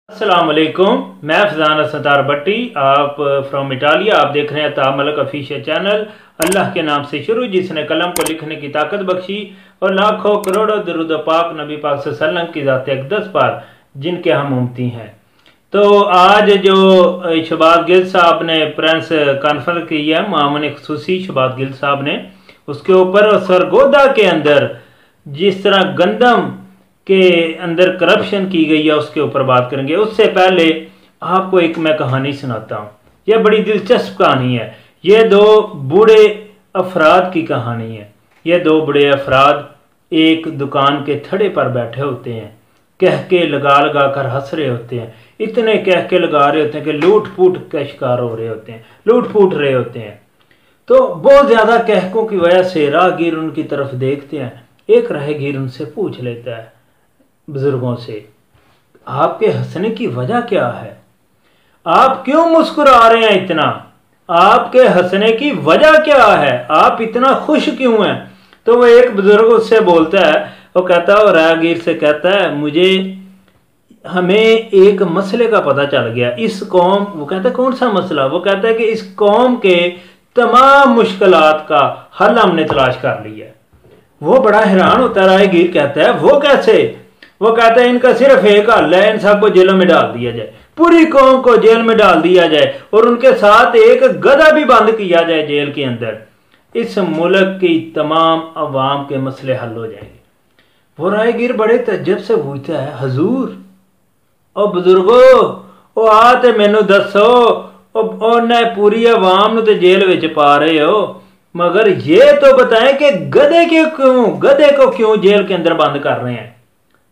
अस्सलाम वालेकुम। मैं फजान सतार भट्टी, आप फ्रॉम इटालिया। आप देख रहे हैं तामलक ऑफिशियल चैनल। अल्लाह के नाम से शुरू, जिसने कलम को लिखने की ताकत बख्शी और लाखों करोड़ों दरूद पाक नबी पाक सल्लल्लाहु अलैहि वसल्लम की ज़ात अक़दस पर जिनके हम उम्मती हैं। तो आज जो शहबाज गिल साहब ने प्रेस कॉन्फ्रेंस की है, मामून ख़ुसूसी शहबाज गिल साहब ने, उसके ऊपर सरगोदा के अंदर जिस तरह गंदम के अंदर करप्शन की गई है उसके ऊपर बात करेंगे। उससे पहले आपको एक मैं कहानी सुनाता हूँ। यह बड़ी दिलचस्प कहानी है। ये दो बूढ़े अफराद की कहानी है। ये दो बूढ़े अफराद एक दुकान के थड़े पर बैठे होते हैं, कह के लगा लगा कर हंस रहे होते हैं। इतने कह के लगा रहे होते हैं कि लूट फूट का शिकार हो रहे होते हैं, लूट फूट रहे होते हैं। तो बहुत ज़्यादा कहकों की वजह से राहगीर उनकी तरफ देखते हैं। एक राहगीर उनसे पूछ लेता है, बुजुर्गों से, आपके हंसने की वजह क्या है? आप क्यों मुस्कुरा रहे हैं इतना? आपके हंसने की वजह क्या है? आप इतना खुश क्यों हैं? तो वो एक बुजुर्ग उससे बोलता है, वो कहता है, वो राहगीर से कहता है, हमें एक मसले का पता चल गया। इस कौम, वो कहता है कौन सा मसला? वो कहता है कि इस कौम के तमाम मुश्किलात का हल हमने तलाश कर लिया है। वो बड़ा हैरान होता है। राहगीर कहता है वो कैसे? वो कहता है इनका सिर्फ एक हल है, इन सबको जेलों में डाल दिया जाए, पूरी कौम को जेल में डाल दिया जाए और उनके साथ एक गधा भी बंद किया जाए जेल के अंदर। इस मुल्क की तमाम अवाम के मसले हल हो जाएंगे। वो राहगीर बड़े तज्जब से पूछता है, हजूर ओ बुजुर्गो, ओ आते मैनू दसो, ओने पूरी अवाम नूं ते जेल विच पा रहे हो, मगर ये तो बताएं कि गधे को क्यों जेल के अंदर बंद कर रहे हैं?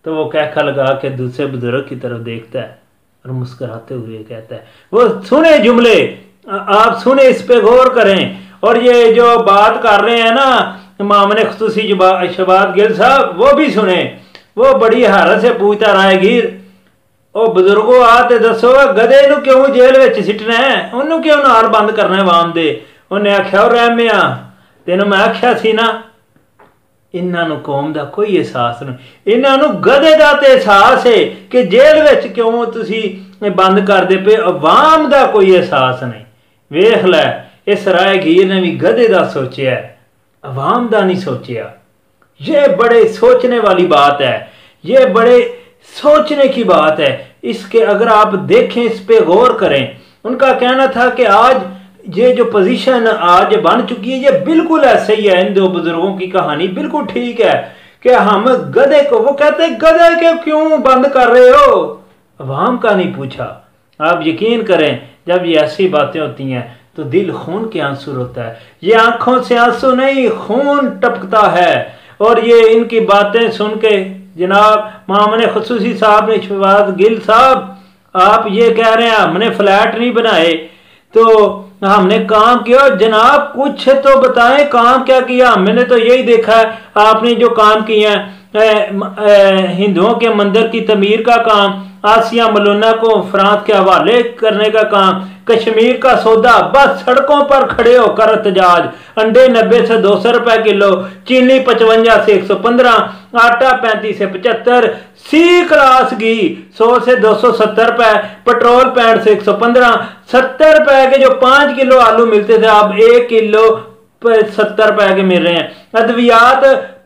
तो वो कहका लगा के दूसरे बुजुर्ग की तरफ देखता है और मुस्कुराते हुए कहता है, वो सुने जुमले, आप सुने, इस पे गौर करें। और ये जो बात कर रहे हैं ना मामून ख़ुसूसी शहबाज गिल साहब, वो भी सुने। वो बड़ी हारत से पूछता राहगीर, ओ बुजुर्गो आते दसो, गधे नूं क्यों जेल विच सिटना है? उन्होंने क्यों नाल बंद करना है वाम दे? उन्हें आख्या, रहमिया तेनों मैं आख्या सी ना, इन्हों कौम का कोई एहसास नहीं, इन्हों गधे का तो एहसास है कि जेल विच क्यों तुसी बंद कर दे पे, अवाम का कोई एहसास नहीं। वेख लै, इस राहगीर ने भी गधे का सोचा, अवाम का नहीं सोचा। ये बड़े सोचने वाली बात है, ये बड़े सोचने की बात है। इसके अगर आप देखें, इस पे गौर करें। उनका कहना था कि आज ये जो पोजीशन आज बन चुकी है, ये बिल्कुल ऐसे ही है। इन दो बुजुर्गों की कहानी बिल्कुल ठीक है कि हम गधे को, वो कहते हैं गधे के क्यों बंद कर रहे हो? अवाम का नहीं पूछा। आप यकीन करें, जब ये ऐसी बातें होती हैं तो दिल खून के आंसू रोता है। ये आंखों से आंसू नहीं, खून टपकता है। और ये इनकी बातें सुन के जनाब मामून ख़ुसूसी साहब ने, शहबाज गिल साहब, आप ये कह रहे हैं हमने फ्लैट नहीं बनाए तो हमने काम किया। जनाब कुछ तो बताएं, काम क्या किया? मैंने तो यही देखा है आपने जो काम किया है, हिंदुओं के मंदिर की तमीर का काम, आसिया मलोना को फ्रांस के हवाले करने का काम, कश्मीर का सौदा, बस सड़कों पर खड़े होकर एहतजाज, अंडे 90 से 200 रुपए किलो, चीनी 55 से 115, आटा 35 से 75, सी क्लास घी 100 से 270 रुपए, पेट्रोल 65 से 115, 70 रुपए के जो 5 किलो आलू मिलते थे अब 1 किलो 70 रुपए के मिल रहे हैं। अद्वियात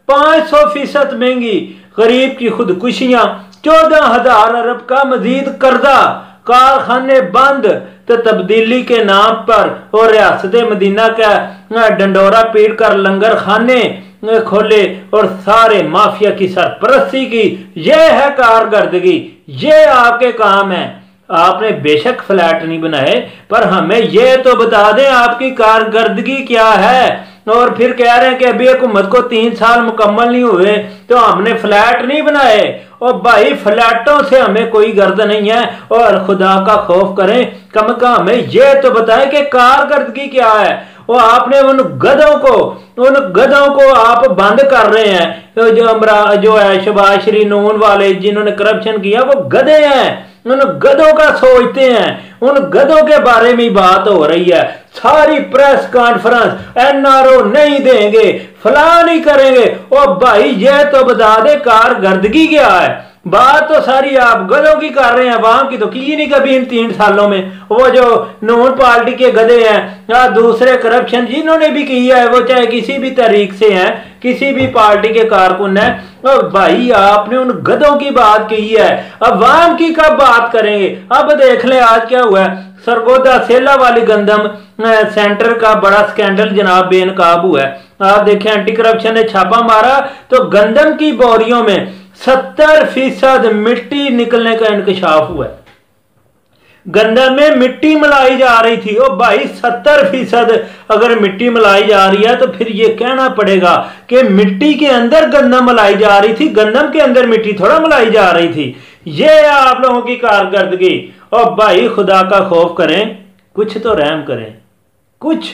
500% महंगी, गरीब की खुदकुशियां, 14,000 अरब का मजीद कर्जा, कारखाने बंद, तो तब्दीली के नाम पर और रियासत मदीना का डंडोरा पीट कर लंगर खाने खोले और सारे माफिया की सरपरस्ती की। यह है कारकर्दगी, ये आपके काम है। आपने बेशक फ्लैट नहीं बनाए, पर हमें यह तो बता दें आपकी कारकर्दगी क्या है। और फिर कह रहे हैं कि अभी हुकूमत को 3 साल मुकम्मल नहीं हुए तो हमने फ्लैट नहीं बनाए। और भाई फ्लैटों से हमें कोई गर्द नहीं है, और खुदा का खौफ करें, कम का हमें यह तो बताएं कि कारकर्दगी क्या है। वो आपने उन गधों को आप बंद कर रहे हैं। तो जो है शहबाज शरीफ नून वाले जिन्होंने करप्शन किया, वो गधे हैं, उन गधों का सोचते हैं, उन गधों के बारे में बात हो रही है। सारी प्रेस कॉन्फ्रेंस एनआरओ नहीं देंगे, फलां नहीं करेंगे। ओ भाई ये तो बता दे कारकर्दगी क्या है। बात तो सारी आप गधों की कर रहे हैं, अवाम की तो की नहीं कभी इन 3 सालों में। वो जो नून पार्टी के गधे हैं या दूसरे करप्शन जिन्होंने भी किया है, वो चाहे किसी भी तरीक से हैं, किसी भी पार्टी के कारकुन है, और भाई आपने उन गधों की बात की है, अवाम की कब बात करेंगे। अब देख लें आज क्या हुआ है, सरगोदा सेला वाली गंदम सेंटर का बड़ा स्कैंडल जनाब बेनकाब हुआ है। आप देखें एंटी करप्शन ने छापा मारा तो गंदम की बोरियों में 70% मिट्टी निकलने का इंकशाफ हुआ है। गंदम में मिट्टी मिलाई जा रही थी। ओ भाई 70% अगर मिट्टी मिलाई जा रही है तो फिर ये कहना पड़ेगा कि मिट्टी के अंदर गंदम मिलाई जा रही थी, गंदम के अंदर मिट्टी थोड़ा मिलाई जा रही थी। ये आप लोगों की कारकर्दगी। और भाई खुदा का खौफ करें, कुछ तो रहम करें, कुछ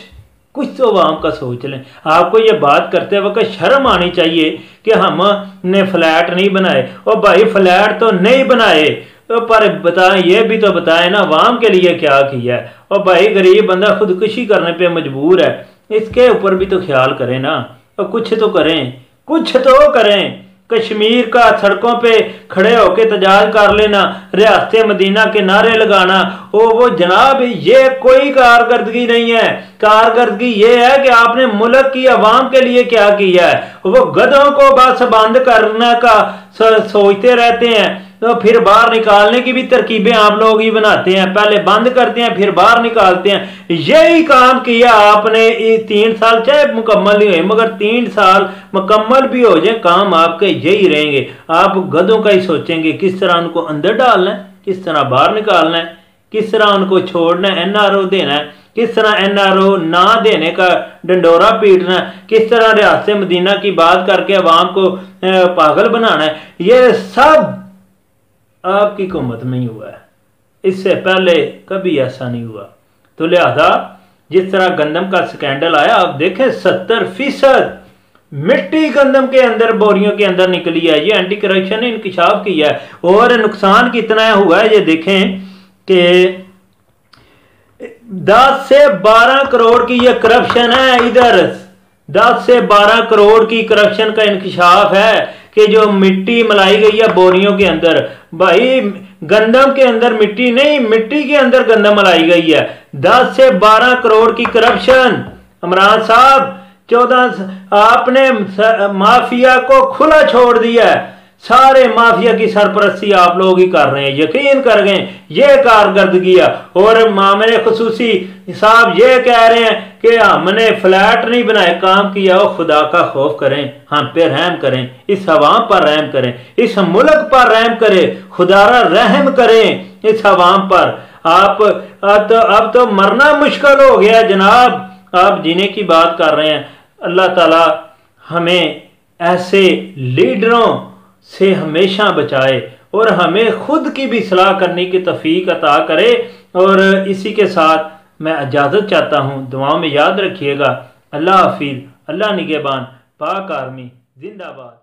तो आवाम का सोच लें। आपको ये बात करते वक्त शर्म आनी चाहिए कि हमने फ्लैट नहीं बनाए। और भाई फ्लैट तो नहीं बनाए, तो पर बताएं, ये भी तो बताएं ना आवाम के लिए क्या किया है। और भाई गरीब बंदा खुदकुशी करने पे मजबूर है, इसके ऊपर भी तो ख्याल करें ना, और कुछ तो करें, कुछ तो करें। कश्मीर का सड़कों पे खड़े होके तजाज कर लेना, रियासत मदीना के नारे लगाना, वो जनाब ये कोई कारकर्दगी नहीं है। कारकर्दगी ये है कि आपने मुल्क की आवाम के लिए क्या किया है। वो गधों को बस बंद करने का सोचते रहते हैं, तो फिर बाहर निकालने की भी तरकीबें आप लोग ही बनाते हैं। पहले बंद करते हैं फिर बाहर निकालते हैं। यही काम किया आपने 3 साल, चाहे मुकम्मल ही हुए मगर 3 साल मुकम्मल भी हो जाए काम आपके यही रहेंगे। आप गधों का ही सोचेंगे किस तरह उनको अंदर डालना है, किस तरह बाहर निकालना है, किस तरह उनको छोड़ना है, NRO देना है, किस तरह NRO ना देने का डंडोरा पीटना है, किस तरह रियासत मदीना की बात करके अवाम को पागल बनाना है। ये सब आपकी हुकूमत में ही हुआ है, इससे पहले कभी ऐसा नहीं हुआ। तो लिहाजा जिस तरह गंदम का स्कैंडल आया, आप देखें 70% मिट्टी गंदम के अंदर बोरियों के अंदर निकली है। ये एंटी करप्शन ने इंकशाफ किया है। और नुकसान कितना हुआ है ये देखें कि 10 से 12 करोड़ की ये करप्शन है। इधर 10 से 12 करोड़ की करप्शन का इंकशाफ है कि जो मिट्टी मिलाई गई है बोरियों के अंदर। भाई गंदम के अंदर मिट्टी नहीं, मिट्टी के अंदर गंदम मिलाई गई है। 10 से 12 करोड़ की करप्शन। इमरान साहब 14 आपने माफिया को खुला छोड़ दिया है। सारे माफिया की सरपरस्ती आप लोग ही कर रहे हैं, यकीन कर गए ये कारकर्दगी है। और मामले खुसूसी साहब ये कह रहे हैं कि हमने फ्लैट नहीं बनाए, काम किया। और खुदा का खौफ करें, हम पे रहम करें, इस अवाम पर रहम करें, इस मुल्क पर रहम करें, खुदारा रहम करें इस अवाम पर। आप अब तो मरना मुश्किल हो गया जनाब, आप जीने की बात कर रहे हैं। अल्लाह ताला हमें ऐसे लीडरों से हमेशा बचाए और हमें खुद की भी सलाह करने की तौफीक अता करे। और इसी के साथ मैं इजाज़त चाहता हूँ, दुआओं में याद रखिएगा। अल्लाह हाफिज़, अल्लाह निगहबान, पाक आर्मी जिंदाबाद।